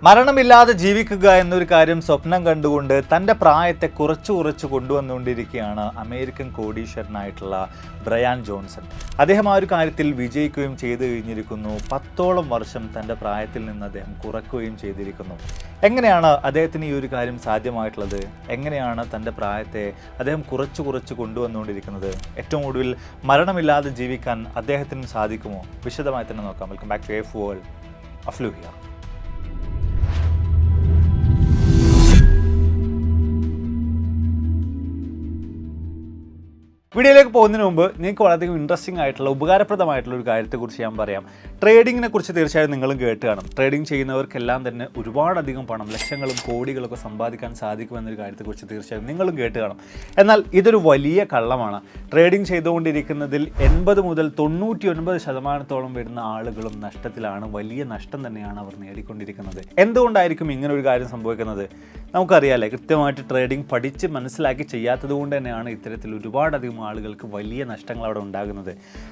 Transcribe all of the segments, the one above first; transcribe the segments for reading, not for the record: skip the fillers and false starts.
മരണമില്ലാതെ ജീവിക്കുക എന്നൊരു കാര്യം സ്വപ്നം കണ്ടുകൊണ്ട് തൻ്റെ പ്രായത്തെ കുറച്ച് കൊണ്ടുവന്നുകൊണ്ടിരിക്കുകയാണ് അമേരിക്കൻ കോടീശ്വരനായിട്ടുള്ള ബ്രയാൻ ജോൺസൺ. അദ്ദേഹം ആ ഒരു കാര്യത്തിൽ വിജയിക്കുകയും ചെയ്തു കഴിഞ്ഞിരിക്കുന്നു. 10ഓളം വർഷം തൻ്റെ പ്രായത്തിൽ നിന്ന് അദ്ദേഹം കുറയ്ക്കുകയും ചെയ്തിരിക്കുന്നു. എങ്ങനെയാണ് അദ്ദേഹത്തിന് ഈ ഒരു കാര്യം സാധ്യമായിട്ടുള്ളത്? എങ്ങനെയാണ് തൻ്റെ പ്രായത്തെ അദ്ദേഹം കുറച്ച് കൊണ്ടുവന്നുകൊണ്ടിരിക്കുന്നത്? ഏറ്റവും ഒടുവിൽ മരണമില്ലാതെ ജീവിക്കാൻ അദ്ദേഹത്തിനും സാധിക്കുമോ? വിശദമായി തന്നെ നോക്കാം. Welcome back to F world. അഫ്ലു ഹിയർ. വീഡിയോയിലേക്ക് പോകുന്നതിന് മുമ്പ് നിങ്ങൾക്ക് വളരെയധികം ഇൻട്രസ്റ്റിംഗ് ആയിട്ടുള്ള ഉപകാരപ്രദമായിട്ടുള്ള ഒരു കാര്യത്തെക്കുറിച്ച് ഞാൻ പറയാം. ട്രേഡിങ്ങിനെ കുറിച്ച് തീർച്ചയായും നിങ്ങളും കേട്ട് കാണും. ട്രേഡിംഗ് ചെയ്യുന്നവർക്കെല്ലാം തന്നെ ഒരുപാടധികം പണം, ലക്ഷങ്ങളും കോടികളൊക്കെ സമ്പാദിക്കാൻ സാധിക്കുമെന്നൊരു കാര്യത്തെക്കുറിച്ച് തീർച്ചയായും നിങ്ങളും കേട്ട് കാണും. എന്നാൽ ഇതൊരു വലിയ കള്ളമാണ്. ട്രേഡിംഗ് ചെയ്തുകൊണ്ടിരിക്കുന്നതിൽ 80 മുതൽ 99% വരുന്ന ആളുകളും നഷ്ടത്തിലാണ്. വലിയ നഷ്ടം തന്നെയാണ് അവർ നേടിക്കൊണ്ടിരിക്കുന്നത്. എന്തുകൊണ്ടായിരിക്കും ഇങ്ങനെ ഒരു കാര്യം സംഭവിക്കുന്നത്? നമുക്കറിയാമല്ലേ, കൃത്യമായിട്ട് ട്രേഡിംഗ് പഠിച്ച് മനസ്സിലാക്കി ചെയ്യാത്തത് കൊണ്ട് തന്നെയാണ് ഇത്തരത്തിൽ ഒരുപാടധികം ആളുകൾക്ക് വലിയ നഷ്ടങ്ങൾ അവിടെ ഉണ്ടാകുന്നത്.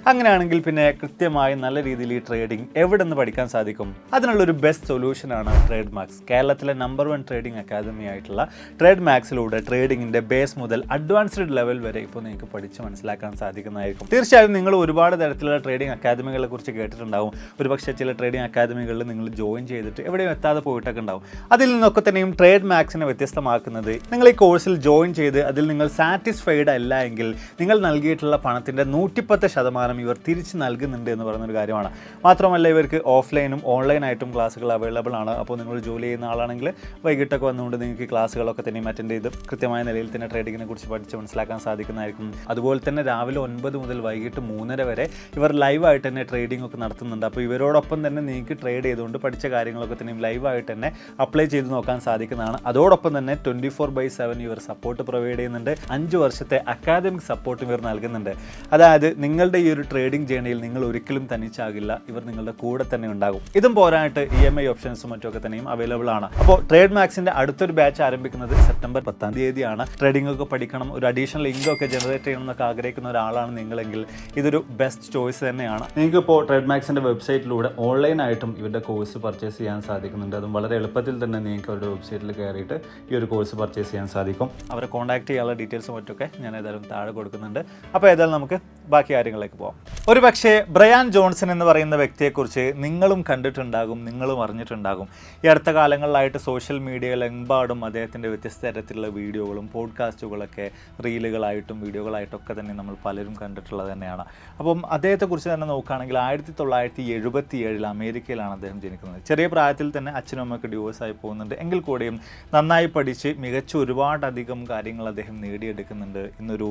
അങ്ങനെയാണെങ്കിൽ പിന്നെ കൃത്യമായി നല്ല രീതിയിൽ ഈ ട്രേഡിംഗ് എവിടെ നിന്ന് പഠിക്കാൻ സാധിക്കും? അതിനുള്ളൊരു ബെസ്റ്റ് സൊല്യൂഷനാണ് ട്രേഡ് മാക്സ്. കേരളത്തിലെ നമ്പർ 1 ട്രേഡിംഗ് അക്കാദമി ആയിട്ടുള്ള ട്രേഡ് മാക്സിലൂടെ ട്രേഡിങ്ങിൻ്റെ ബേസ് മുതൽ അഡ്വാൻസ്ഡ് ലെവൽ വരെ ഇപ്പോൾ നിങ്ങൾക്ക് പഠിച്ച് മനസ്സിലാക്കാൻ സാധിക്കുന്നതായിരിക്കും. തീർച്ചയായും നിങ്ങൾ ഒരുപാട് തരത്തിലുള്ള ട്രേഡിംഗ് അക്കാദമികളെ കുറിച്ച് കേട്ടിട്ടുണ്ടാവും. ഒരുപക്ഷെ ചില ട്രേഡിംഗ് അക്കാദമികളിൽ നിങ്ങൾ ജോയിൻ ചെയ്തിട്ട് എവിടെയും എത്താതെ പോയിട്ടൊക്കെ ഉണ്ടാവും. അതിൽ നിന്നൊക്കെ തന്നെയും ട്രേഡ് മാക്സിനെ വ്യത്യസ്തമാക്കുന്നത്, നിങ്ങൾ ഈ കോഴ്സിൽ ജോയിൻ ചെയ്ത് അതിൽ നിങ്ങൾ സാറ്റിസ്ഫൈഡ് അല്ല എങ്കിൽ നിങ്ങൾ നൽകിയിട്ടുള്ള പണത്തിൻ്റെ 110% ഇവർ തിരിച്ച് നൽകുന്നുണ്ട് എന്ന് പറയുന്നൊരു കാര്യമാണ്. മാത്രമല്ല ഇവർക്ക് ഓഫ്ലൈനും ഓൺലൈനായിട്ടും ക്ലാസ്സുകൾ അവൈലബിൾ ആണ്. അപ്പോൾ നിങ്ങൾ ജോലി ചെയ്യുന്ന ആളാണെങ്കിൽ വൈകിട്ടൊക്കെ വന്നുകൊണ്ട് നിങ്ങൾക്ക് ക്ലാസ്സുകളൊക്കെ തന്നെയും അറ്റൻഡ് ചെയ്ത് കൃത്യമായ നിലയിൽ തന്നെ ട്രേഡിങ്ങിനെ കുറിച്ച് പഠിച്ച് മനസ്സിലാക്കാൻ സാധിക്കുന്നതായിരിക്കും. അതുപോലെ തന്നെ രാവിലെ 9 മുതൽ വൈകിട്ട് 3:30 വരെ ഇവർ ലൈവായിട്ട് തന്നെ ട്രേഡിംഗ് ഒക്കെ നടത്തുന്നുണ്ട്. അപ്പോൾ ഇവരോടൊപ്പം തന്നെ നിങ്ങൾക്ക് ട്രേഡ് ചെയ്തുകൊണ്ട് പഠിച്ച കാര്യങ്ങളൊക്കെ തന്നെയും ലൈവായിട്ട് തന്നെ അപ്ലൈ ചെയ്ത് നോക്കാൻ സാധിക്കുന്നതാണ്. അതോടൊപ്പം തന്നെ 24/7 ഇവർ സപ്പോർട്ട് പ്രൊവൈഡ് ചെയ്യുന്നുണ്ട്. 5 വർഷത്തെ അക്കാദമിക് സപ്പോർട്ട് ഇവർ നൽകുന്നുണ്ട്. അതായത് നിങ്ങളുടെ ഈ ഒരു ട്രേഡിംഗ് ജേണിയിൽ നിങ്ങൾ ഒരിക്കലും തനിച്ചാകില്ല, ഇവർ നിങ്ങളുടെ കൂടെ തന്നെ ഉണ്ടാകും. ഇതും പോരായിട്ട് EMI ഓപ്ഷൻസും മറ്റൊക്കെ തന്നെയും അവൈലബിൾ ആണ്. അപ്പോൾ ട്രേഡ് മാക്സിന്റെ അടുത്തൊരു ബാച്ച് ആരംഭിക്കുന്നത് സെപ്റ്റംബർ 10 ട്രേഡിംഗ് ഒക്കെ പഠിക്കണം, ഒരു അഡീഷണൽ ഇൻകം ഒക്കെ ജനറേറ്റ് ചെയ്യണം എന്നൊക്കെ ആഗ്രഹിക്കുന്ന ഒരാളാണ് നിങ്ങളെങ്കിൽ ഇതൊരു ബെസ്റ്റ് ചോയ്സ് തന്നെയാണ്. നിങ്ങൾക്ക് ഇപ്പോൾ ട്രേഡ് മാക്സിന്റെ വെബ്സൈറ്റിലൂടെ ഓൺലൈനായിട്ടും ഇവരുടെ കോഴ്സ് പർച്ചേസ് ചെയ്യാൻ സാധിക്കുന്നുണ്ട്. അതും വളരെ എളുപ്പത്തിൽ തന്നെ നിങ്ങൾക്ക് അവരുടെ വെബ്സൈറ്റിൽ കയറിയിട്ട് ഈ ഒരു കോഴ്സ് പർച്ചേസ് ചെയ്യാൻ സാധിക്കും. അവരെ കോൺടാക്ട് ചെയ്യാനുള്ള ഡീറ്റെയിൽസും മറ്റൊക്കെ ഞാൻ ഏതായാലും താഴെ കൊടുക്കുന്നുണ്ട്. അപ്പോൾ ഏതായാലും നമുക്ക് ബാക്കി കാര്യങ്ങളിലേക്ക് പോകാം. ഒരു പക്ഷേ ബ്രയാൻ ജോൺസൺ എന്ന് പറയുന്ന വ്യക്തിയെക്കുറിച്ച് നിങ്ങളും കണ്ടിട്ടുണ്ടാകും, നിങ്ങളും അറിഞ്ഞിട്ടുണ്ടാകും. ഈ അടുത്ത കാലങ്ങളിലായിട്ട് സോഷ്യൽ മീഡിയയിലെമ്പാടും അദ്ദേഹത്തിൻ്റെ വ്യത്യസ്ത തരത്തിലുള്ള വീഡിയോകളും പോഡ്കാസ്റ്റുകളൊക്കെ റീലുകളായിട്ടും വീഡിയോകളായിട്ടൊക്കെ തന്നെ നമ്മൾ പലരും കണ്ടിട്ടുള്ളത് തന്നെയാണ്. അപ്പം അദ്ദേഹത്തെക്കുറിച്ച് തന്നെ നോക്കുകയാണെങ്കിൽ 1977 അമേരിക്കയിലാണ് അദ്ദേഹം ജനിക്കുന്നത്. ചെറിയ പ്രായത്തിൽ തന്നെ അച്ഛനും അമ്മയ്ക്ക് ഡിവോഴ്സായി പോകുന്നുണ്ട്. എങ്കിൽ കൂടെയും നന്നായി പഠിച്ച് മികച്ച ഒരുപാടധികം കാര്യങ്ങൾ അദ്ദേഹം നേടിയെടുക്കുന്നുണ്ട്. ഇന്നൊരു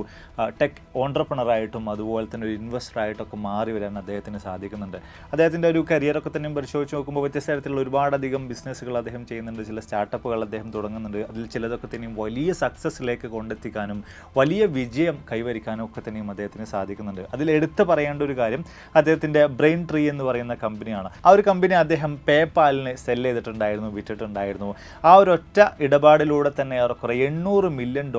ടെക് ഓൺട്രപ്രണറായിട്ടും അതുപോലെ തന്നെ ഒരു ഇൻവെസ്റ്ററായിട്ടൊക്കെ മാറി വരാൻ അദ്ദേഹത്തിന് സാധിക്കുന്നുണ്ട്. അദ്ദേഹത്തിൻ്റെ ഒരു കരിയറൊക്കെ തന്നെയും പരിശോധിച്ച് നോക്കുമ്പോൾ വ്യത്യസ്ത തരത്തിലുള്ള ഒരുപാടധികം ബിസിനസ്സുകൾ അദ്ദേഹം ചെയ്യുന്നുണ്ട്. ചില സ്റ്റാർട്ടപ്പുകൾ അദ്ദേഹം തുടങ്ങുന്നുണ്ട്. അതിൽ ചിലതൊക്കെ തന്നെയും വലിയ സക്സസ്സിലേക്ക് കൊണ്ടെത്തിക്കാനും വലിയ വിജയം കൈവരിക്കാനും ഒക്കെ തന്നെയും അദ്ദേഹത്തിന് സാധിക്കുന്നുണ്ട്. അതിൽ എടുത്തു പറയേണ്ട ഒരു കാര്യം അദ്ദേഹത്തിൻ്റെ ബ്രെയിൻ ട്രീ എന്ന് പറയുന്ന കമ്പനിയാണ്. ആ ഒരു കമ്പനി അദ്ദേഹം പേപാലിന് സെല് ചെയ്തിട്ടുണ്ടായിരുന്നു, വിറ്റിട്ടുണ്ടായിരുന്നു. ആ ഒരു ഒറ്റ ഇടപാടിലൂടെ തന്നെ ഏറെക്കുറെ $800 മില്യൺ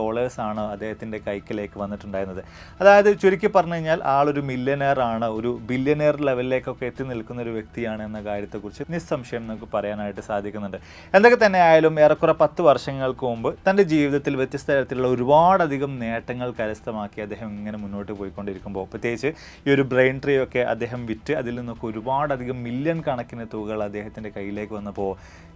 ആണ് അദ്ദേഹത്തിൻ്റെ കൈക്കിലേക്ക് വന്നിട്ടുണ്ടായിരുന്നത്. അതായത് ചുരുക്കി പറഞ്ഞു കഴിഞ്ഞാൽ ആളൊരു മില്യനെയർ ആണ്, ഒരു ബില്യനെയർ ലെവലിലേക്കൊക്കെ എത്തി നിൽക്കുന്ന ഒരു വ്യക്തിയാണ് എന്ന കാര്യത്തെക്കുറിച്ച് നിസ്സംശയം നമുക്ക് പറയാനായിട്ട് സാധിക്കുന്നുണ്ട്. എന്തൊക്കെ തന്നെ ആയാലും ഏറെക്കുറെ 10 വർഷങ്ങൾക്ക് മുമ്പ് തൻ്റെ ജീവിതത്തിൽ വ്യത്യസ്ത തരത്തിലുള്ള ഒരുപാടധികം നേട്ടങ്ങൾ കരസ്ഥമാക്കി അദ്ദേഹം ഇങ്ങനെ മുന്നോട്ട് പോയിക്കൊണ്ടിരിക്കുമ്പോൾ, പ്രത്യേകിച്ച് ഈ ഒരു ബ്രെയിൻ ട്രീ ഒക്കെ അദ്ദേഹം വിറ്റ് അതിൽ നിന്നൊക്കെ ഒരുപാടധികം മില്യൺ കണക്കിന് തുകകൾ അദ്ദേഹത്തിൻ്റെ കയ്യിലേക്ക് വന്നപ്പോൾ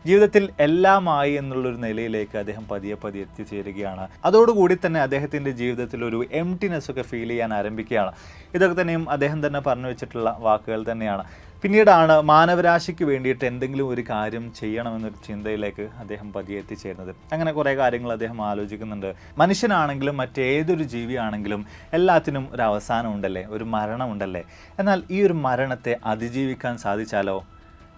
ജീവിതത്തിൽ എല്ലാമായി എന്നുള്ളൊരു നിലയിലേക്ക് അദ്ദേഹം പതിയെ എത്തിച്ചേരുകയാണ്. അതോടുകൂടി തന്നെ അദ്ദേഹത്തിൻ്റെ ജീവിതത്തിൽ ഒരു എംപ്റ്റിനെസ് ഒക്കെ ഫീൽ ചെയ്യാൻ ആരംഭിക്കുകയാണ്. ഇതൊക്കെ തന്നെയും അദ്ദേഹം തന്നെ പറഞ്ഞു വെച്ചിട്ടുള്ള വാക്കുകൾ തന്നെയാണ്. പിന്നീടാണ് മാനവരാശിക്ക് വേണ്ടിയിട്ട് എന്തെങ്കിലും ഒരു കാര്യം ചെയ്യണമെന്നൊരു ചിന്തയിലേക്ക് അദ്ദേഹം പതിയെ എത്തിച്ചേരുന്നത്. അങ്ങനെ കുറേ കാര്യങ്ങൾ അദ്ദേഹം ആലോചിക്കുന്നുണ്ട്. മനുഷ്യനാണെങ്കിലും മറ്റേതൊരു ജീവിയാണെങ്കിലും എല്ലാത്തിനും ഒരു അവസാനം ഉണ്ടല്ലേ, ഒരു മരണമുണ്ടല്ലേ. എന്നാൽ ഈ ഒരു മരണത്തെ അതിജീവിക്കാൻ സാധിച്ചാലോ?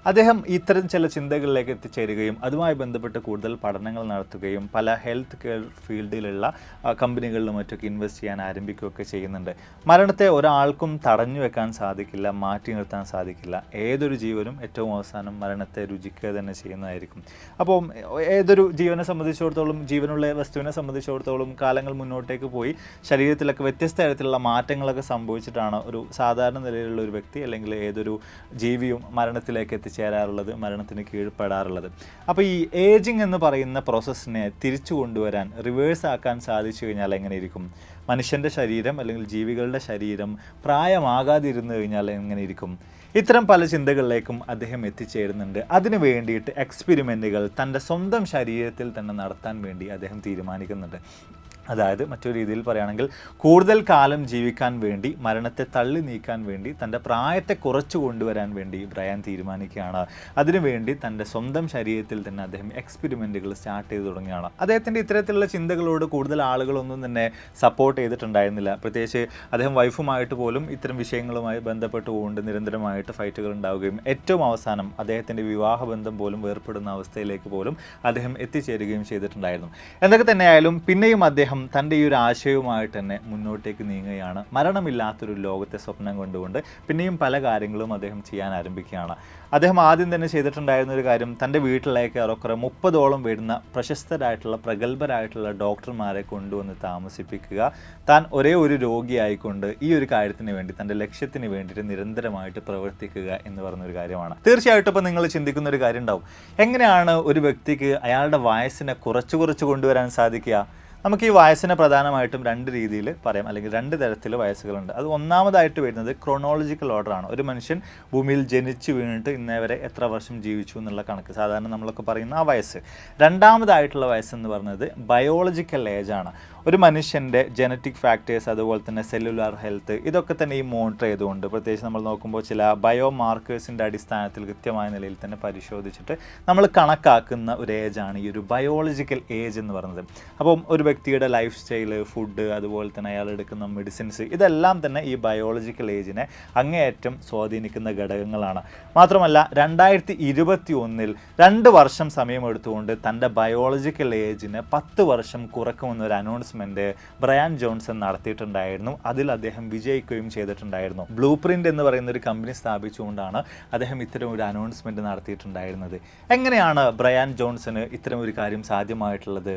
അദ്ദേഹം ഇത്തരം ചില ചിന്തകളിലേക്ക് എത്തിച്ചേരുകയും അതുമായി ബന്ധപ്പെട്ട് കൂടുതൽ പഠനങ്ങൾ നടത്തുകയും പല ഹെൽത്ത് കെയർ ഫീൽഡിലുള്ള കമ്പനികളിലും മറ്റൊക്കെ ഇൻവെസ്റ്റ് ചെയ്യാൻ ആരംഭിക്കുകയൊക്കെ ചെയ്യുന്നുണ്ട്. മരണത്തെ ഒരാൾക്കും തടഞ്ഞു വെക്കാൻ സാധിക്കില്ല, മാറ്റി നിർത്താൻ സാധിക്കില്ല. ഏതൊരു ജീവനും ഏറ്റവും അവസാനം മരണത്തെ രുചിക്കുക തന്നെ ചെയ്യുന്നതായിരിക്കും. അപ്പോൾ ഏതൊരു ജീവനെ സംബന്ധിച്ചിടത്തോളം, ജീവനുള്ള വസ്തുവിനെ സംബന്ധിച്ചിടത്തോളം കാലങ്ങൾ മുന്നോട്ടേക്ക് പോയി ശരീരത്തിലൊക്കെ വ്യത്യസ്ത തരത്തിലുള്ള മാറ്റങ്ങളൊക്കെ സംഭവിച്ചിട്ടാണ് ഒരു സാധാരണ നിലയിലുള്ള ഒരു വ്യക്തി അല്ലെങ്കിൽ ഏതൊരു ജീവിയും മരണത്തിലേക്ക് എത്തിച്ചേരുന്നത്. എത്തിച്ചേരാറുള്ളത്, മരണത്തിന് കീഴ്പ്പെടാറുള്ളത്. അപ്പോൾ ഈ ഏജിങ് എന്ന് പറയുന്ന പ്രോസസ്സിനെ തിരിച്ചു കൊണ്ടുവരാൻ, റിവേഴ്സ് ആക്കാൻ സാധിച്ചു കഴിഞ്ഞാൽ എങ്ങനെ ഇരിക്കും? മനുഷ്യൻ്റെ ശരീരം അല്ലെങ്കിൽ ജീവികളുടെ ശരീരം പ്രായമാകാതിരുന്നു കഴിഞ്ഞാൽ എങ്ങനെ ഇരിക്കും? ഇത്തരം പല ചിന്തകളിലേക്കും അദ്ദേഹം എത്തിച്ചേരുന്നുണ്ട്. അതിനു വേണ്ടിയിട്ട് എക്സ്പെരിമെൻറ്റുകൾ തൻ്റെ സ്വന്തം ശരീരത്തിൽ തന്നെ നടത്താൻ വേണ്ടി അദ്ദേഹം തീരുമാനിക്കുന്നുണ്ട്. അതായത് മറ്റൊരു രീതിയിൽ പറയുകയാണെങ്കിൽ കൂടുതൽ കാലം ജീവിക്കാൻ വേണ്ടി, മരണത്തെ തള്ളി നീക്കാൻ വേണ്ടി, തൻ്റെ പ്രായത്തെ കുറച്ചു കൊണ്ടുവരാൻ വേണ്ടി ബ്രയാൻ തീരുമാനിക്കുകയാണ്. അതിനുവേണ്ടി തൻ്റെ സ്വന്തം ശരീരത്തിൽ തന്നെ അദ്ദേഹം എക്സ്പെരിമെൻറ്റുകൾ സ്റ്റാർട്ട് ചെയ്ത് തുടങ്ങുകയാണ്. അദ്ദേഹത്തിൻ്റെ ഇത്തരത്തിലുള്ള ചിന്തകളോട് കൂടുതൽ ആളുകളൊന്നും തന്നെ സപ്പോർട്ട് ചെയ്തിട്ടുണ്ടായിരുന്നില്ല. പ്രത്യേകിച്ച് അദ്ദേഹം വൈഫുമായിട്ട് പോലും ഇത്തരം വിഷയങ്ങളുമായി ബന്ധപ്പെട്ടുകൊണ്ട് നിരന്തരമായിട്ട് ഫൈറ്റുകൾ ഉണ്ടാവുകയും ഏറ്റവും അവസാനം അദ്ദേഹത്തിൻ്റെ വിവാഹബന്ധം പോലും വേർപ്പെടുന്ന അവസ്ഥയിലേക്ക് പോലും അദ്ദേഹം എത്തിച്ചേരുകയും ചെയ്തിട്ടുണ്ടായിരുന്നു. എന്തൊക്കെ തന്നെയായാലും പിന്നെയും അദ്ദേഹം തൻ്റെ ഈ ഒരു ആശയവുമായിട്ട് തന്നെ മുന്നോട്ടേക്ക് നീങ്ങുകയാണ്. മരണമില്ലാത്തൊരു ലോകത്തെ സ്വപ്നം കൊണ്ടുകൊണ്ട് പിന്നെയും പല കാര്യങ്ങളും അദ്ദേഹം ചെയ്യാൻ ആരംഭിക്കുകയാണ്. അദ്ദേഹം ആദ്യം തന്നെ ചെയ്തിട്ടുണ്ടായിരുന്ന ഒരു കാര്യം, തൻ്റെ വീട്ടിലേക്ക് ഏറെക്കുറെ 30ഓളം വരുന്ന പ്രശസ്തരായിട്ടുള്ള പ്രഗത്ഭരായിട്ടുള്ള ഡോക്ടർമാരെ കൊണ്ടുവന്ന് താമസിപ്പിക്കുക. താൻ ഒരേ ഒരു രോഗിയായിക്കൊണ്ട് ഈ ഒരു കാര്യത്തിന് വേണ്ടി, തൻ്റെ ലക്ഷ്യത്തിന് വേണ്ടിയിട്ട് നിരന്തരമായിട്ട് പ്രവർത്തിക്കുക എന്ന് പറഞ്ഞൊരു കാര്യമാണ്. തീർച്ചയായിട്ടും ഇപ്പോൾ നിങ്ങൾ ചിന്തിക്കുന്ന ഒരു കാര്യം ഉണ്ടാവും, എങ്ങനെയാണ് ഒരു വ്യക്തിക്ക് അയാളുടെ വയസ്സിനെ കുറച്ച് കൊണ്ടുവരാൻ സാധിക്കുക? നമുക്ക് ഈ വയസ്സിനെ പ്രധാനമായിട്ടും 2 രീതിയിൽ പറയാം, അല്ലെങ്കിൽ 2 തരത്തിൽ വയസ്സുകളുണ്ട്. അത് ഒന്നാമതായിട്ട് വരുന്നത് ക്രോണോളജിക്കൽ ഓർഡറാണ്. ഒരു മനുഷ്യൻ ഭൂമിയിൽ ജനിച്ചു വീണിട്ട് ഇന്നേ വരെ എത്ര വർഷം ജീവിച്ചു എന്നുള്ള കണക്ക്, സാധാരണ നമ്മളൊക്കെ പറയുന്ന ആ വയസ്സ്. രണ്ടാമതായിട്ടുള്ള വയസ്സെന്ന് പറയുന്നത് ബയോളജിക്കൽ ഏജാണ്. ഒരു മനുഷ്യൻ്റെ ജനറ്റിക് ഫാക്ടേഴ്സ്, അതുപോലെ തന്നെ സെല്ലുലാർ ഹെൽത്ത്, ഇതൊക്കെ തന്നെ ഈ മോണിറ്റർ ചെയ്തുകൊണ്ട്, പ്രത്യേകിച്ച് നമ്മൾ നോക്കുമ്പോൾ ചില ബയോ മാർക്കേഴ്സിൻ്റെ അടിസ്ഥാനത്തിൽ കൃത്യമായ നിലയിൽ തന്നെ പരിശോധിച്ചിട്ട് നമ്മൾ കണക്കാക്കുന്ന ഒരു ഏജാണ് ഈ ഒരു ബയോളജിക്കൽ ഏജ് എന്ന് പറയുന്നത്. അപ്പം ഒരു വ്യക്തിയുടെ ലൈഫ് സ്റ്റൈല്, ഫുഡ്, അതുപോലെ തന്നെ അയാൾ എടുക്കുന്ന മെഡിസിൻസ്, ഇതെല്ലാം തന്നെ ഈ ബയോളജിക്കൽ ഏജിനെ അങ്ങേയറ്റം സ്വാധീനിക്കുന്ന ഘടകങ്ങളാണ്. മാത്രമല്ല 2021 2 വർഷം സമയമെടുത്തുകൊണ്ട് തൻ്റെ ബയോളജിക്കൽ ഏജിനെ 10 വർഷം കുറക്കുമെന്നൊരു അനൗൺസ്മെൻറ്റ് ബ്രയാൻ ജോൺസൺ നടത്തിയിട്ടുണ്ടായിരുന്നു. അതിൽ അദ്ദേഹം വിജയിക്കുകയും ചെയ്തിട്ടുണ്ടായിരുന്നു. ബ്ലൂ പ്രിൻ്റ് എന്ന് പറയുന്ന ഒരു കമ്പനി സ്ഥാപിച്ചുകൊണ്ടാണ് അദ്ദേഹം ഇത്തരം ഒരു അനൗൺസ്മെൻറ്റ് നടത്തിയിട്ടുണ്ടായിരുന്നത്. എങ്ങനെയാണ് ബ്രയാൻ ജോൺസന് ഇത്തരം ഒരു കാര്യം സാധ്യമായിട്ടുള്ളത്?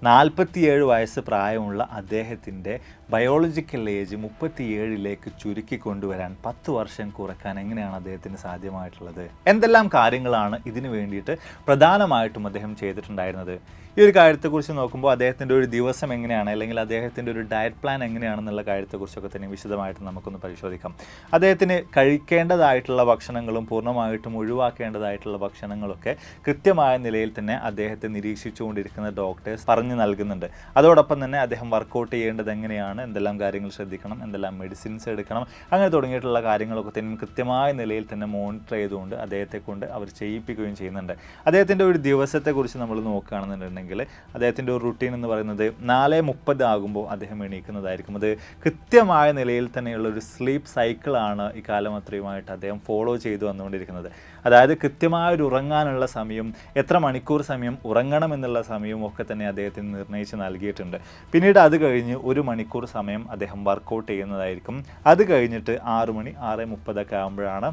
47 വയസ്സ് പ്രായമുള്ള അദ്ദേഹത്തിൻ്റെ ബയോളജിക്കൽ ഏജ് 37ലേക്ക് ചുരുക്കി കൊണ്ടുവരാൻ, 10 വർഷം കുറക്കാൻ എങ്ങനെയാണ് അദ്ദേഹത്തിന് സാധ്യമായിട്ടുള്ളത്? എന്തെല്ലാം കാര്യങ്ങളാണ് ഇതിനു വേണ്ടിയിട്ട് പ്രധാനമായിട്ടും അദ്ദേഹം ചെയ്തിട്ടുണ്ടായിരുന്നത്? ഈ ഒരു കാര്യത്തെക്കുറിച്ച് നോക്കുമ്പോൾ അദ്ദേഹത്തിൻ്റെ ഒരു ദിവസം എങ്ങനെയാണ്, അല്ലെങ്കിൽ അദ്ദേഹത്തിൻ്റെ ഒരു ഡയറ്റ് പ്ലാൻ എങ്ങനെയാണെന്നുള്ള കാര്യത്തെക്കുറിച്ചൊക്കെ തന്നെ വിശദമായിട്ട് നമുക്കൊന്ന് പരിശോധിക്കാം. അദ്ദേഹത്തിന് കഴിക്കേണ്ടതായിട്ടുള്ള ഭക്ഷണങ്ങളും പൂർണ്ണമായിട്ടും ഒഴിവാക്കേണ്ടതായിട്ടുള്ള ഭക്ഷണങ്ങളൊക്കെ കൃത്യമായ നിലയിൽ തന്നെ അദ്ദേഹത്തെ നിരീക്ഷിച്ചുകൊണ്ടിരിക്കുന്ന ഡോക്ടേഴ്സ് പറഞ്ഞു നൽകുന്നുണ്ട്. അതോടൊപ്പം തന്നെ അദ്ദേഹം വർക്കൗട്ട് ചെയ്യേണ്ടത് എങ്ങനെയാണ്, എന്തെല്ലാം കാര്യങ്ങൾ ശ്രദ്ധിക്കണം, എന്തെല്ലാം മെഡിസിൻസ് എടുക്കണം, അങ്ങനെ തുടങ്ങിയിട്ടുള്ള കാര്യങ്ങളൊക്കെ തന്നെ കൃത്യമായ നിലയിൽ തന്നെ മോണിറ്റർ ചെയ്തുകൊണ്ട് അദ്ദേഹത്തെ കൊണ്ട് അവർ ചെയ്യിപ്പിക്കുകയും ചെയ്യുന്നുണ്ട്. അദ്ദേഹത്തിൻ്റെ ഒരു ദിവസത്തെക്കുറിച്ച് നമ്മൾ നോക്കുകയാണെന്നുണ്ടെങ്കിൽ അദ്ദേഹത്തിൻ്റെ ഒരു റുട്ടീൻ എന്ന് പറയുന്നത് 4:30 ആകുമ്പോൾ അദ്ദേഹം എണീക്കുന്നതായിരിക്കും. അത് കൃത്യമായ നിലയിൽ തന്നെയുള്ള ഒരു സ്ലീപ്പ് സൈക്കിളാണ് ഈ കാലം അത്രയുമായിട്ട് അദ്ദേഹം ഫോളോ ചെയ്തു വന്നുകൊണ്ടിരിക്കുന്നത്. അതായത് കൃത്യമായൊരു ഉറങ്ങാനുള്ള സമയം, എത്ര മണിക്കൂർ സമയം ഉറങ്ങണം എന്നുള്ള സമയവും ഒക്കെ തന്നെ അദ്ദേഹത്തിന് നിർണ്ണയിച്ച് നൽകിയിട്ടുണ്ട്. പിന്നീട് അത് കഴിഞ്ഞ് 1 മണിക്കൂർ സമയം അദ്ദേഹം വർക്കൗട്ട് ചെയ്യുന്നതായിരിക്കും. അത് കഴിഞ്ഞിട്ട് 6 മണി 6:30 ആകുമ്പോഴാണ്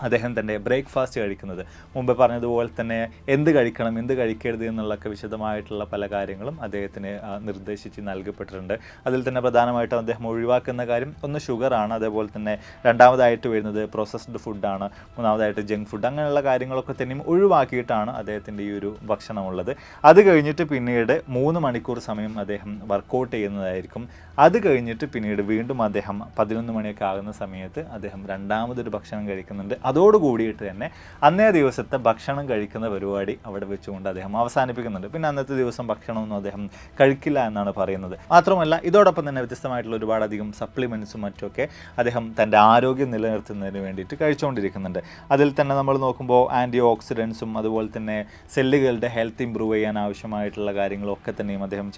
അദ്ദേഹം തൻ്റെ ബ്രേക്ക്ഫാസ്റ്റ് കഴിക്കുന്നത്. മുമ്പ് പറഞ്ഞതുപോലെ തന്നെ എന്ത് കഴിക്കണം, എന്ത് കഴിക്കരുത് എന്നുള്ളൊക്കെ വിശദമായിട്ടുള്ള പല കാര്യങ്ങളും അദ്ദേഹത്തിന് നിർദ്ദേശിച്ച് നൽകപ്പെട്ടിട്ടുണ്ട്. അതിൽ തന്നെ പ്രധാനമായിട്ടും അദ്ദേഹം ഒഴിവാക്കുന്ന കാര്യം ഒന്ന് ഷുഗറാണ്, അതേപോലെ തന്നെ രണ്ടാമതായിട്ട് വരുന്നത് പ്രോസസ്ഡ് ഫുഡാണ്, മൂന്നാമതായിട്ട് ജങ്ക് ഫുഡ്, അങ്ങനെയുള്ള കാര്യങ്ങളൊക്കെ തന്നെയും ഒഴിവാക്കിയിട്ടാണ് അദ്ദേഹത്തിൻ്റെ ഈ ഒരു ഭക്ഷണമുള്ളത്. അത് കഴിഞ്ഞിട്ട് പിന്നീട് 3 മണിക്കൂർ സമയം അദ്ദേഹം വർക്കൗട്ട് ചെയ്യുന്നതായിരിക്കും. അത് കഴിഞ്ഞിട്ട് പിന്നീട് വീണ്ടും അദ്ദേഹം 11 മണിയൊക്കെ ആകുന്ന സമയത്ത് അദ്ദേഹം രണ്ടാമതൊരു ഭക്ഷണം കഴിക്കുന്നുണ്ട്. അതോടുകൂടിയിട്ട് തന്നെ അന്നേ ദിവസത്തെ ഭക്ഷണം കഴിക്കുന്ന പരിപാടി അവിടെ വെച്ചുകൊണ്ട് അദ്ദേഹം അവസാനിപ്പിക്കുന്നുണ്ട്. പിന്നെ അന്നത്തെ ദിവസം ഭക്ഷണമൊന്നും അദ്ദേഹം കഴിക്കില്ല എന്നാണ് പറയുന്നത്. മാത്രമല്ല ഇതോടൊപ്പം തന്നെ വ്യത്യസ്തമായിട്ടുള്ള ഒരുപാടധികം സപ്ലിമെൻറ്റ്സും മറ്റുമൊക്കെ അദ്ദേഹം തൻ്റെ ആരോഗ്യം നിലനിർത്തുന്നതിന് വേണ്ടിയിട്ട് കഴിച്ചുകൊണ്ടിരിക്കുന്നുണ്ട്. അതിൽ തന്നെ നമ്മൾ നോക്കുമ്പോൾ ആൻറ്റി ഓക്സിഡൻസും അതുപോലെ തന്നെ സെല്ലുകളുടെ ഹെൽത്ത് ഇമ്പ്രൂവ് ചെയ്യാൻ ആവശ്യമായിട്ടുള്ള കാര്യങ്ങളൊക്കെ തന്നെയും അദ്ദേഹം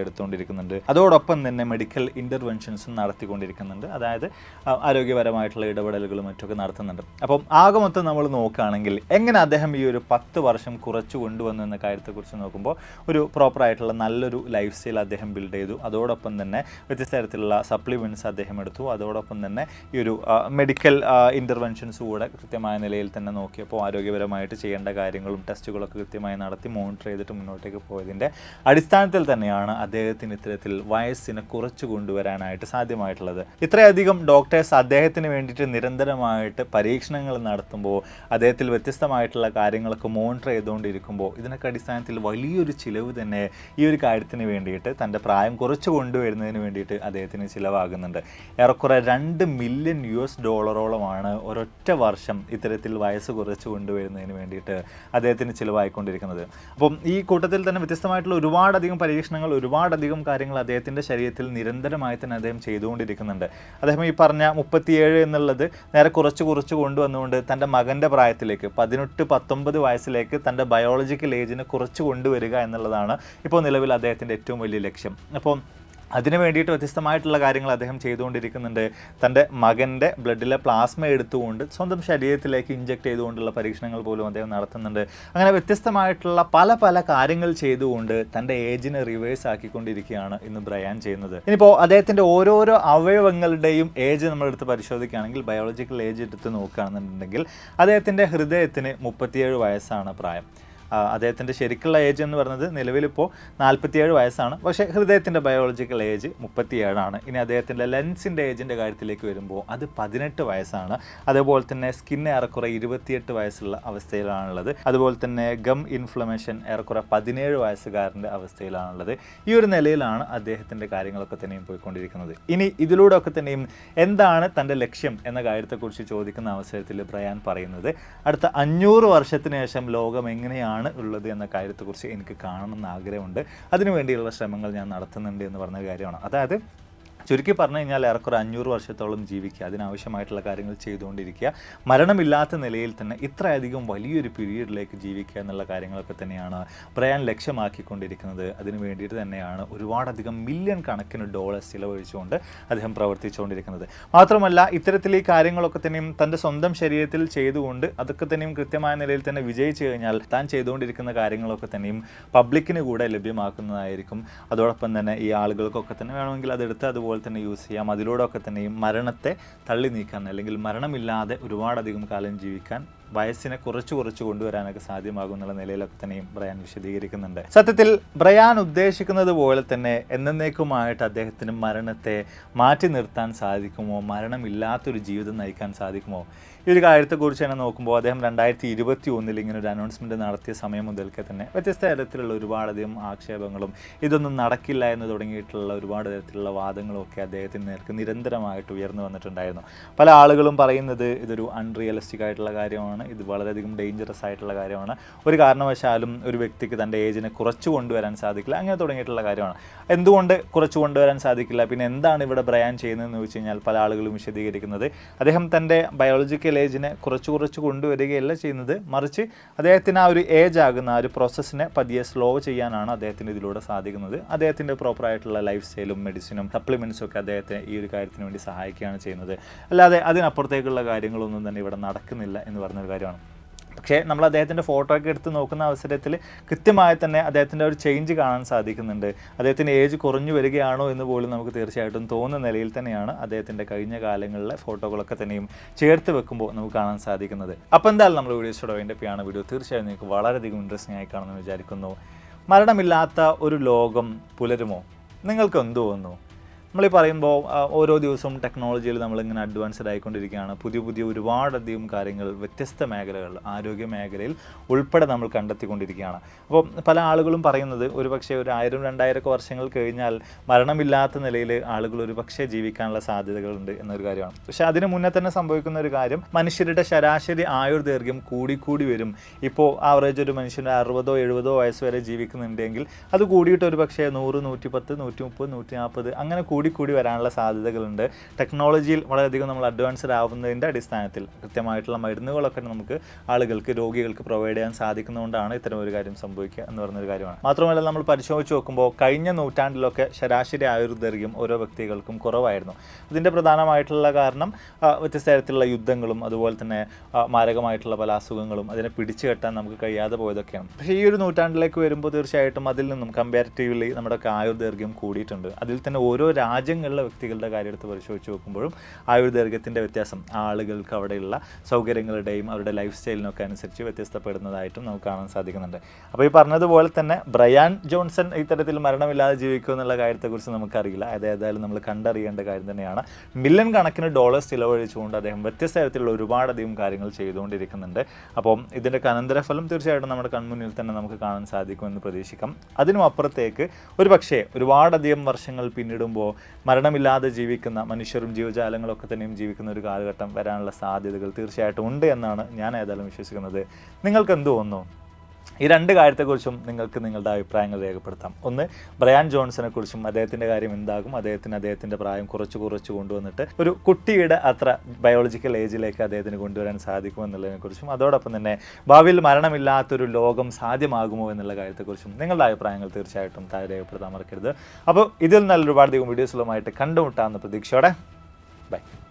എടുത്തുകൊണ്ടിരിക്കുന്നുണ്ട്. അതോടൊപ്പം തന്നെ മെഡിക്കൽ ഇൻ്റർവെൻഷൻസും നടത്തിക്കൊണ്ടിരിക്കുന്നുണ്ട്. അതായത് ആരോഗ്യപരമായിട്ടുള്ള ഇടപെടലുകളും മറ്റൊക്കെ നടത്തുന്നുണ്ട്. അപ്പം ആകെ മൊത്തം നമ്മൾ നോക്കുകയാണെങ്കിൽ എങ്ങനെ അദ്ദേഹം ഈ ഒരു 10 വർഷം കുറച്ചു കൊണ്ടുവന്നു എന്ന കാര്യത്തെക്കുറിച്ച് നോക്കുമ്പോൾ ഒരു പ്രോപ്പറായിട്ടുള്ള നല്ലൊരു ലൈഫ് സ്റ്റൈൽ അദ്ദേഹം ബിൽഡ് ചെയ്തു. അതോടൊപ്പം തന്നെ വ്യത്യസ്ത തരത്തിലുള്ള സപ്ലിമെൻറ്റ്സ് അദ്ദേഹം എടുത്തു. അതോടൊപ്പം തന്നെ ഈ ഒരു മെഡിക്കൽ ഇൻ്റർവെൻഷൻസ് കൂടെ കൃത്യമായ നിലയിൽ തന്നെ നോക്കിയപ്പോൾ ആരോഗ്യപരമായിട്ട് ചെയ്യേണ്ട കാര്യങ്ങളും ടെസ്റ്റുകളൊക്കെ കൃത്യമായി നടത്തി മോണിറ്റർ ചെയ്തിട്ട് മുന്നോട്ടേക്ക് പോയതിൻ്റെ അടിസ്ഥാനത്തിൽ തന്നെയാണ് അദ്ദേഹത്തിന് ഇത്തരത്തിൽ വയസ്സിനെ കുറച്ചു കൊണ്ടുവരാനായിട്ട് സാധ്യമായിട്ടുള്ളത്. ഇത്രയധികം ഡോക്ടേഴ്സ് അദ്ദേഹത്തിന് വേണ്ടിയിട്ട് നിരന്തരമായിട്ട് പരീക്ഷണങ്ങൾ നടത്തുമ്പോൾ, അദ്ദേഹത്തിൽ വ്യത്യസ്തമായിട്ടുള്ള കാര്യങ്ങളൊക്കെ മോണിറ്റർ ചെയ്തുകൊണ്ടിരിക്കുമ്പോൾ ഇതിനൊക്കെ അടിസ്ഥാനത്തിൽ വലിയൊരു ചിലവ് തന്നെ ഈ ഒരു കാര്യത്തിന് വേണ്ടിയിട്ട്, തൻ്റെ പ്രായം കുറച്ച് കൊണ്ടുവരുന്നതിന് വേണ്ടിയിട്ട് അദ്ദേഹത്തിന് ചിലവാകുന്നുണ്ട്. ഏറെക്കുറെ $2 മില്യൺ ഒരൊറ്റ വർഷം ഇത്തരത്തിൽ വയസ്സ് കുറച്ച് കൊണ്ടുവരുന്നതിന് വേണ്ടിയിട്ട് അദ്ദേഹത്തിന് ചിലവായിക്കൊണ്ടിരിക്കുന്നത്. അപ്പം ഈ കൂട്ടത്തിൽ തന്നെ വ്യത്യസ്തമായിട്ടുള്ള ഒരുപാടധികം പരീക്ഷണങ്ങൾ, ഒരുപാടധികം കാര്യങ്ങൾ അദ്ദേഹത്തിൻ്റെ ശരീരത്തിൽ നിരന്തരമായി തന്നെ അദ്ദേഹം ചെയ്തുകൊണ്ടിരിക്കുന്നുണ്ട്. അദ്ദേഹം ഈ പറഞ്ഞ 37 എന്നുള്ളത് നേരെ കുറച്ച് കൊണ്ടുവന്നുകൊണ്ട് തൻ്റെ മകൻ്റെ പ്രായത്തിലേക്ക് 18-19 വയസ്സിലേക്ക് തൻ്റെ ബയോളജിക്കൽ ഏജിനെ കുറച്ച് കൊണ്ടുവരിക എന്നുള്ളതാണ് ഇപ്പോൾ നിലവിൽ അദ്ദേഹത്തിൻ്റെ ഏറ്റവും വലിയ ലക്ഷ്യം. അപ്പോൾ അതിന് വേണ്ടിയിട്ട് വ്യത്യസ്തമായിട്ടുള്ള കാര്യങ്ങൾ അദ്ദേഹം ചെയ്തുകൊണ്ടിരിക്കുന്നുണ്ട്. തൻ്റെ മകൻ്റെ ബ്ലഡിലെ പ്ലാസ്മ എടുത്തുകൊണ്ട് സ്വന്തം ശരീരത്തിലേക്ക് ഇഞ്ചെക്ട് ചെയ്തുകൊണ്ടുള്ള പരീക്ഷണങ്ങൾ പോലും അദ്ദേഹം നടത്തുന്നുണ്ട്. അങ്ങനെ വ്യത്യസ്തമായിട്ടുള്ള പല കാര്യങ്ങൾ ചെയ്തുകൊണ്ട് തൻ്റെ ഏജിനെ റിവേഴ്സ് ആക്കിക്കൊണ്ടിരിക്കുകയാണ് ഇന്ന് ബ്രയാൻ ചെയ്യുന്നത്. ഇനിയിപ്പോൾ അദ്ദേഹത്തിൻ്റെ ഓരോരോ അവയവങ്ങളുടെയും ഏജ് നമ്മളെടുത്ത് പരിശോധിക്കുകയാണെങ്കിൽ, ബയോളജിക്കൽ ഏജ് എടുത്ത് നോക്കുകയാണെന്നുണ്ടെങ്കിൽ അദ്ദേഹത്തിൻ്റെ ഹൃദയത്തിന് 37 വയസ്സാണ് പ്രായം. അദ്ദേഹത്തിൻ്റെ ശരിക്കുള്ള ഏജ് എന്ന് പറയുന്നത് നിലവിലിപ്പോൾ 47 വയസ്സാണ്. പക്ഷേ ഹൃദയത്തിൻ്റെ ബയോളജിക്കൽ ഏജ് 37 ഇനി അദ്ദേഹത്തിൻ്റെ ലെൻസിൻ്റെ ഏജിൻ്റെ കാര്യത്തിലേക്ക് വരുമ്പോൾ അത് 18 വയസ്സാണ്. അതേപോലെ തന്നെ സ്കിന്ന് ഏറെക്കുറെ 28 വയസ്സുള്ള അവസ്ഥയിലാണുള്ളത്. അതുപോലെ തന്നെ ഗം ഇൻഫ്ലമേഷൻ ഏറെക്കുറെ 17 വയസ്സുകാരൻ്റെ അവസ്ഥയിലാണുള്ളത്. ഈ ഒരു നിലയിലാണ് അദ്ദേഹത്തിൻ്റെ കാര്യങ്ങളൊക്കെ തന്നെയും പോയിക്കൊണ്ടിരിക്കുന്നത്. ഇനി ഇതിലൂടെ ഒക്കെ തന്നെയും എന്താണ് തൻ്റെ ലക്ഷ്യം എന്ന കാര്യത്തെക്കുറിച്ച് ചോദിക്കുന്ന അവസരത്തിൽ ബ്രയാൻ പറയുന്നത്, അടുത്ത 500 വർഷത്തിന് ശേഷം ലോകം എങ്ങനെയാണ് ഉള്ളത് എന്ന കാര്യത്തെക്കുറിച്ച് എനിക്ക് കാണണമെന്ന് ആഗ്രഹമുണ്ട്. അതിനുവേണ്ടിയുള്ള ശ്രമങ്ങൾ ഞാൻ നടത്തുന്നുണ്ട് എന്ന് പറഞ്ഞ കാര്യമാണ്. അതായത് ചുരുക്കി പറഞ്ഞു കഴിഞ്ഞാൽ ഏറെക്കുറെ 500 വർഷത്തോളം ജീവിക്കുക, അതിനാവശ്യമായിട്ടുള്ള കാര്യങ്ങൾ ചെയ്തുകൊണ്ടിരിക്കുക, മരണമില്ലാത്ത നിലയിൽ തന്നെ ഇത്രയധികം വലിയൊരു പീരീഡിലേക്ക് ജീവിക്കുക എന്നുള്ള കാര്യങ്ങളൊക്കെ തന്നെയാണ് ബ്രയാൻ ലക്ഷ്യമാക്കിക്കൊണ്ടിരിക്കുന്നത്. അതിന് വേണ്ടിയിട്ട് തന്നെയാണ് ഒരുപാടധികം മില്യൺ കണക്കിന് ഡോളേഴ്സ് ചിലവഴിച്ചുകൊണ്ട് അദ്ദേഹം പ്രവർത്തിച്ചുകൊണ്ടിരിക്കുന്നത്. മാത്രമല്ല ഇത്തരത്തിൽ ഈ കാര്യങ്ങളൊക്കെ തന്നെയും തൻ്റെ സ്വന്തം ശരീരത്തിൽ ചെയ്തുകൊണ്ട് അതൊക്കെ തന്നെയും കൃത്യമായ നിലയിൽ തന്നെ വിജയിച്ചു കഴിഞ്ഞാൽ താൻ ചെയ്തുകൊണ്ടിരിക്കുന്ന കാര്യങ്ങളൊക്കെ തന്നെയും പബ്ലിക്കിന് കൂടെ ലഭ്യമാക്കുന്നതായിരിക്കും. അതോടൊപ്പം തന്നെ ഈ ആളുകൾക്കൊക്കെ തന്നെ വേണമെങ്കിൽ അതെടുത്ത് അതുപോലെ തന്നെ യൂസ് ചെയ്യാം. അതിലൂടെയൊക്കെ തന്നെയും മരണത്തെ തള്ളി നീക്കാൻ, അല്ലെങ്കിൽ മരണമില്ലാതെ ഒരുപാടധികം കാലം ജീവിക്കാൻ, വയസ്സിനെ കുറച്ച് കൊണ്ടുവരാനൊക്കെ സാധ്യമാകും എന്നുള്ള നിലയിലൊക്കെ തന്നെയും ബ്രയാൻ വിശദീകരിക്കുന്നുണ്ട്. സത്യത്തിൽ ബ്രയാൻ ഉദ്ദേശിക്കുന്നത് പോലെ തന്നെ എന്നേക്കുമായിട്ട് അദ്ദേഹത്തിന് മരണത്തെ മാറ്റി നിർത്താൻ സാധിക്കുമോ, മരണമില്ലാത്തൊരു ജീവിതം നയിക്കാൻ സാധിക്കുമോ? ഈ ഒരു കാര്യത്തെക്കുറിച്ച് തന്നെ നോക്കുമ്പോൾ അദ്ദേഹം 2021 ഇങ്ങനെ ഒരു അനൗൺസ്മെൻറ്റ് നടത്തിയ സമയം മുതൽക്കേ തന്നെ വ്യത്യസ്ത തരത്തിലുള്ള ഒരുപാടധികം ആക്ഷേപങ്ങളും ഇതൊന്നും നടക്കില്ല എന്ന് തുടങ്ങിയിട്ടുള്ള ഒരുപാട് തരത്തിലുള്ള വാദങ്ങളും ഒക്കെ അദ്ദേഹത്തിന് നേർക്ക് നിരന്തരമായിട്ട് ഉയർന്നു വന്നിട്ടുണ്ടായിരുന്നു. പല ആളുകളും പറയുന്നത് ഇതൊരു അൺറിയലിസ്റ്റിക് ആയിട്ടുള്ള കാര്യമാണ്, ഇത് വളരെയധികം ഡേഞ്ചറസ് ആയിട്ടുള്ള കാര്യമാണ്, ഒരു കാരണവശാലും ഒരു വ്യക്തിക്ക് തൻ്റെ ഏജിനെ കുറച്ച് കൊണ്ടുവരാൻ സാധിക്കില്ല, അങ്ങനെ തുടങ്ങിയിട്ടുള്ള കാര്യമാണ്. എന്തുകൊണ്ട് കുറച്ച് കൊണ്ടുവരാൻ സാധിക്കില്ല, പിന്നെ എന്താണ് ഇവിടെ ബ്രയാൻ ചെയ്യുന്നതെന്ന് വെച്ച് കഴിഞ്ഞാൽ പല ആളുകളും വിശദീകരിക്കുന്നത് അദ്ദേഹം തൻ്റെ ബയോളജിക്കൽ ഏജിനെ കുറച്ച് കൊണ്ടുവരികയല്ല ചെയ്യുന്നത്, മറിച്ച് അദ്ദേഹത്തിന് ആ ഒരു ഏജ് ആകുന്ന ആ ഒരു പ്രോസസ്സിനെ പതിയെ സ്ലോ ചെയ്യാനാണ് അദ്ദേഹത്തിന് ഇതിലൂടെ സാധിക്കുന്നത്. അദ്ദേഹത്തിൻ്റെ പ്രോപ്പറായിട്ടുള്ള ലൈഫ് സ്റ്റൈലും മെഡിസിനും സപ്ലിമെൻറ്റ്സും ഒക്കെ അദ്ദേഹത്തെ ഈ ഒരു കാര്യത്തിന് വേണ്ടി സഹായിക്കുകയാണ് ചെയ്യുന്നത്. അല്ലാതെ അതിനപ്പുറത്തേക്കുള്ള കാര്യങ്ങളൊന്നും തന്നെ ഇവിടെ നടക്കുന്നില്ല എന്ന് പറഞ്ഞൊരു കാര്യമാണ്. പക്ഷേ നമ്മൾ അദ്ദേഹത്തിൻ്റെ ഫോട്ടോ ഒക്കെ എടുത്ത് നോക്കുന്ന അവസരത്തിൽ കൃത്യമായി തന്നെ അദ്ദേഹത്തിൻ്റെ ഒരു ചേഞ്ച് കാണാൻ സാധിക്കുന്നുണ്ട്. അദ്ദേഹത്തിൻ്റെ ഏജ് കുറഞ്ഞു വരികയാണോ എന്ന് പോലും നമുക്ക് തീർച്ചയായിട്ടും തോന്നുന്ന നിലയിൽ തന്നെയാണ് അദ്ദേഹത്തിൻ്റെ കഴിഞ്ഞ കാലങ്ങളിലെ ഫോട്ടോകളൊക്കെ തന്നെയും ചേർത്ത് വെക്കുമ്പോൾ നമുക്ക് കാണാൻ സാധിക്കുന്നത്. അപ്പോൾ എന്തായാലും നമ്മൾ വീഡിയോസോടെ വേണ്ടപ്പോഴാണ് വീഡിയോ തീർച്ചയായും നിങ്ങൾക്ക് വളരെയധികം ഇൻട്രസ്റ്റിംഗ് ആയി കാണുമെന്ന് വിചാരിക്കുന്നു. മരണമില്ലാത്ത ഒരു ലോകം പുലരുമോ? നിങ്ങൾക്ക് എന്ത് തോന്നുന്നു? നമ്മളീ പറയുമ്പോൾ ഓരോ ദിവസവും ടെക്നോളജിയിൽ നമ്മളിങ്ങനെ അഡ്വാൻസ്ഡ് ആയിക്കൊണ്ടിരിക്കുകയാണ്. പുതിയ ഒരുപാടധികം കാര്യങ്ങൾ വ്യത്യസ്ത മേഖലകൾ, ആരോഗ്യ മേഖലയിൽ ഉൾപ്പെടെ നമ്മൾ കണ്ടെത്തിക്കൊണ്ടിരിക്കുകയാണ്. അപ്പോൾ പല ആളുകളും പറയുന്നത് ഒരുപക്ഷെ ഒരു 1000-2000 വർഷങ്ങൾ കഴിഞ്ഞാൽ മരണമില്ലാത്ത നിലയിൽ ആളുകൾ ഒരുപക്ഷെ ജീവിക്കാനുള്ള സാധ്യതകളുണ്ട് എന്നൊരു കാര്യമാണ്. പക്ഷേ അതിന് മുന്നേ തന്നെ സംഭവിക്കുന്ന ഒരു കാര്യം, മനുഷ്യരുടെ ശരാശരി ആയുർദൈർഘ്യം കൂടി വരും. ഇപ്പോൾ ആവറേജ് ഒരു മനുഷ്യന് 60-70 വയസ്സ് വരെ ജീവിക്കുന്നുണ്ടെങ്കിൽ അത് കൂടിയിട്ട് ഒരു പക്ഷേ 100, 110, 130, 140 അങ്ങനെ കൂടി വരാനുള്ള സാധ്യതകളുണ്ട്. ടെക്നോളജിയിൽ വളരെയധികം നമ്മൾ അഡ്വാൻസ്ഡ് ആവുന്നതിൻ്റെ അടിസ്ഥാനത്തിൽ കൃത്യമായിട്ടുള്ള മരുന്നുകളൊക്കെ നമുക്ക് ആളുകൾക്ക്, രോഗികൾക്ക് പ്രൊവൈഡ് ചെയ്യാൻ സാധിക്കുന്നതുകൊണ്ടാണ് ഇത്തരം ഒരു കാര്യം സംഭവിക്കുക എന്ന് പറഞ്ഞൊരു കാര്യമാണ്. മാത്രമല്ല നമ്മൾ പരിശോധിച്ച് നോക്കുമ്പോൾ കഴിഞ്ഞ നൂറ്റാണ്ടിലൊക്കെ ശരാശരി ആയുർദൈർഘ്യം ഓരോ വ്യക്തികൾക്കും കുറവായിരുന്നു. ഇതിൻ്റെ പ്രധാനമായിട്ടുള്ള കാരണം വ്യത്യസ്ത തരത്തിലുള്ള യുദ്ധങ്ങളും അതുപോലെ തന്നെ മാരകമായിട്ടുള്ള പല അസുഖങ്ങളും അതിനെ പിടിച്ചു കെട്ടാൻ നമുക്ക് കഴിയാതെ പോയതൊക്കെയാണ്. പക്ഷേ ഈ ഒരു നൂറ്റാണ്ടിലേക്ക് വരുമ്പോൾ തീർച്ചയായിട്ടും അതിൽ നിന്നും കമ്പാരിറ്റീവ്ലി നമ്മുടെ ആയുർദൈർഘ്യം കൂടിയിട്ടുണ്ട്. അതിൽ തന്നെ ഓരോ രാജ്യങ്ങളിലെ വ്യക്തികളുടെ കാര്യം എടുത്ത് പരിശോധിച്ച് നോക്കുമ്പോഴും ആയുർദൈർഘ്യത്തിൻ്റെ വ്യത്യാസം ആളുകൾക്ക് അവിടെയുള്ള സൗകര്യങ്ങളുടെയും അവരുടെ ലൈഫ് സ്റ്റൈലിനൊക്കെ അനുസരിച്ച് വ്യത്യസ്തപ്പെടുന്നതായിട്ടും നമുക്ക് കാണാൻ സാധിക്കുന്നുണ്ട്. അപ്പോൾ ഈ പറഞ്ഞതുപോലെ തന്നെ ബ്രയാൻ ജോൺസൺ ഇത്തരത്തിൽ മരണമില്ലാതെ ജീവിക്കും എന്നുള്ള കാര്യത്തെക്കുറിച്ച് നമുക്കറിയില്ല. അത് ഏതായാലും നമ്മൾ കണ്ടറിയേണ്ട കാര്യം തന്നെയാണ്. മില്യൺ കണക്കിന് ഡോളേഴ്സ് ചിലവഴിച്ചുകൊണ്ട് അദ്ദേഹം വ്യത്യസ്ത തരത്തിലുള്ള ഒരുപാടധികം കാര്യങ്ങൾ ചെയ്തുകൊണ്ടിരിക്കുന്നുണ്ട്. അപ്പം ഇതിൻ്റെ അനന്തരഫലം തീർച്ചയായിട്ടും നമ്മുടെ കൺമുന്നിൽ തന്നെ നമുക്ക് കാണാൻ സാധിക്കുമെന്ന് പ്രതീക്ഷിക്കാം. അതിനും അപ്പുറത്തേക്ക് ഒരു പക്ഷേ ഒരുപാടധികം വർഷങ്ങൾ പിന്നിടുമ്പോൾ മരണമില്ലാതെ ജീവിക്കുന്ന മനുഷ്യരും ജീവജാലങ്ങളൊക്കെ തന്നെയും ജീവിക്കുന്ന ഒരു കാലഘട്ടം വരാനുള്ള സാധ്യതകൾ തീർച്ചയായിട്ടും ഉണ്ട് എന്നാണ് ഞാൻ ഏതായാലും വിശ്വസിക്കുന്നത്. നിങ്ങൾക്ക് എന്ത് തോന്നുന്നു? ഈ രണ്ട് കാര്യത്തെക്കുറിച്ചും നിങ്ങൾക്ക് നിങ്ങളുടെ അഭിപ്രായങ്ങൾ രേഖപ്പെടുത്താം. ഒന്ന്, ബ്രയാൻ ജോൺസനെ കുറിച്ചും അദ്ദേഹത്തിൻ്റെ കാര്യം എന്താകും, അദ്ദേഹത്തിൻ്റെ പ്രായം കുറച്ച് കൊണ്ടുവന്നിട്ട് ഒരു കുട്ടിയുടെ അത്ര ബയോളജിക്കൽ ഏജിലേക്ക് അദ്ദേഹത്തിന് കൊണ്ടുവരാൻ സാധിക്കുമെന്നുള്ളതിനെക്കുറിച്ചും, അതോടൊപ്പം തന്നെ ഭാവിയിൽ മരണമില്ലാത്തൊരു ലോകം സാധ്യമാകുമോ എന്നുള്ള കാര്യത്തെക്കുറിച്ചും നിങ്ങളുടെ അഭിപ്രായങ്ങൾ തീർച്ചയായിട്ടും താഴെ രേഖപ്പെടുത്താൻ മറക്കരുത്. അപ്പോൾ ഇതിൽ നല്ല ഒരുപാടധികം വീഡിയോസുകളുമായിട്ട് കണ്ടുമുട്ടാമെന്ന പ്രതീക്ഷയോടെ ബൈ.